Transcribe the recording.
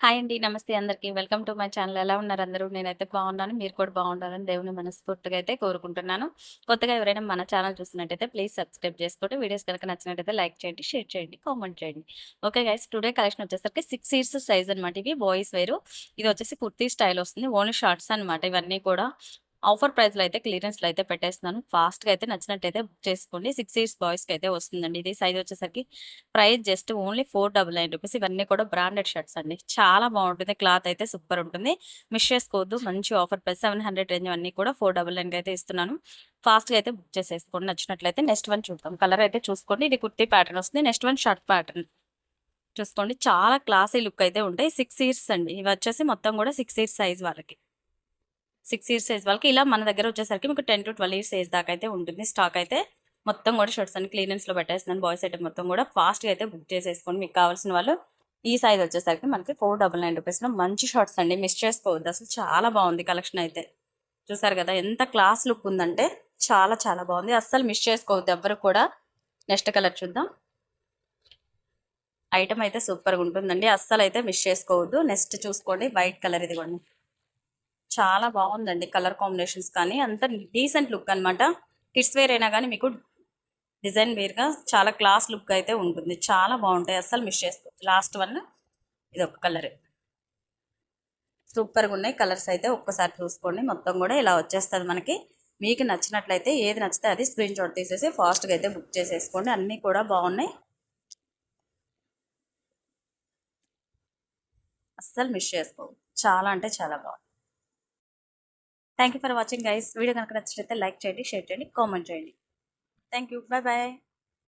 Hi అండి. నమస్తే అందరికి. Welcome to my channel. ఎలా ఉన్నారు అందరూ? నేనైతే బాగున్నాను. మీరు కూడా బాగుండాలని దేవుని మనస్ఫూర్తిగా అయితే కోరుకుంటున్నాను. కొత్తగా ఎవరైనా మన ఛానల్ చూస్తున్నట్టయితే ప్లీజ్ సబ్స్క్రైబ్ చేసుకోండి. వీడియోస్ కనుక నచ్చినట్టయితే లైక్ చేయండి, షేర్ చేయండి, కామెంట్ చేయండి. ఓకే గైస్, టుడే కలెక్షన్ వచ్చేసరికి 6 ఇయర్స్ సైజ్ అనమాట. ఇవి బాయ్స్ వేరు. ఇది వచ్చేసి కుర్తీ స్టైల్ వస్తుంది. ఓన్లీ షార్ట్స్ అనమాట ఇవన్నీ కూడా. ఆఫర్ ప్రైస్‌లో అయితే క్లియరెన్స్‌లో అయితే పెట్టేస్తున్నాను. ఫాస్ట్‌గా అయితే నచ్చినట్టయితే బుక్ చేసుకోండి. 6 ఇయర్స్ బాయ్స్‌కి అయితే వస్తుందండి. ఇది సైజ్ వచ్చేసరికి ప్రైస్ జస్ట్ ఓన్లీ ₹499. ఇవన్నీ కూడా బ్రాండెడ్ షర్ట్స్ అండి. చాలా బాగుంటుంది. క్లాత్ అయితే సూపర్ ఉంటుంది. మిస్ చేసుకోవద్దు. మంచి ఆఫర్ ప్రైస్ 700 రేంజ్ అన్నీ కూడా 499 అయితే ఇస్తున్నాను. ఫాస్ట్‌గా అయితే బుక్ చేసేసుకోండి. నచ్చినట్లయితే నెక్స్ట్ వన్ చూద్దాం. కలర్ అయితే చూసుకోండి. ఇది కుర్తీ ప్యాటర్న్ వస్తుంది. నెక్స్ట్ వన్ షర్ట్ ప్యాటర్న్ చూసుకోండి. చాలా క్లాసీ లుక్ అయితే ఉంటాయి. 6 ఇయర్స్ అండి. ఇవి వచ్చేసి మొత్తం కూడా 6 ఇయర్స్ సైజ్ వాళ్ళకి. 6 ఇయర్స్ ఏజ్ వాళ్ళకి ఇలా మన దగ్గర వచ్చేసరికి మీకు 10-12 ఇయర్స్ ఏజ్ దాకా అయితే ఉంటుంది స్టాక్ అయితే. మొత్తం కూడా షర్ట్స్ అన్ని క్లియరెన్స్‌లో పెట్టేస్తున్నాను. బాయ్స్ ఐటమ్ మొత్తం కూడా ఫాస్ట్‌గా అయితే బుక్ చేసేసుకోండి. మీకు కావాల్సిన వాళ్ళు ఈ సైజ్ వచ్చేసరికి మనకి ₹499లో మంచి షార్ట్స్ అండి. మిస్ చేసుకోవద్దు. అసలు చాలా బాగుంది కలెక్షన్ అయితే. చూసారు కదా ఎంత క్లాస్ లుక్ ఉందంటే చాలా చాలా బాగుంది. అస్సలు మిస్ చేసుకోవద్దు ఎవ్వరు కూడా. నెక్స్ట్ కలర్ చూద్దాం. ఐటమ్ అయితే సూపర్గా ఉంటుందండి. అస్సలు అయితే మిస్ చేసుకోవద్దు. నెక్స్ట్ చూసుకోండి వైట్ కలర్ ఇదిగోండి. చాలా బాగుందండి కలర్ కాంబినేషన్స్ కానీ అంత డీసెంట్ లుక్ అనమాట. కిడ్స్ వేర్ అయినా కానీ మీకు డిజైన్ వేర్గా చాలా క్లాస్ లుక్ అయితే ఉంటుంది. చాలా బాగుంటాయి. అస్సలు మిస్ చేసుకోవచ్చు. లాస్ట్ వన్ ఇది ఒక కలర్. సూపర్గా ఉన్నాయి కలర్స్ అయితే. ఒక్కసారి చూసుకోండి. మొత్తం కూడా ఇలా వచ్చేస్తుంది మనకి. మీకు నచ్చినట్లయితే ఏది నచ్చితే అది స్క్రీన్ షాట్ తీసేసి ఫాస్ట్గా అయితే బుక్ చేసేసుకోండి. అన్నీ కూడా బాగున్నాయి. అస్సలు మిస్ చేసుకోవచ్చు. చాలా అంటే చాలా బాగుంది. Thank you for watching guys. Video కనుక నచ్చినట్లయితే లైక్ చేయండి, షేర్ చేయండి, కామెంట్ చేయండి. Thank you. Bye bye.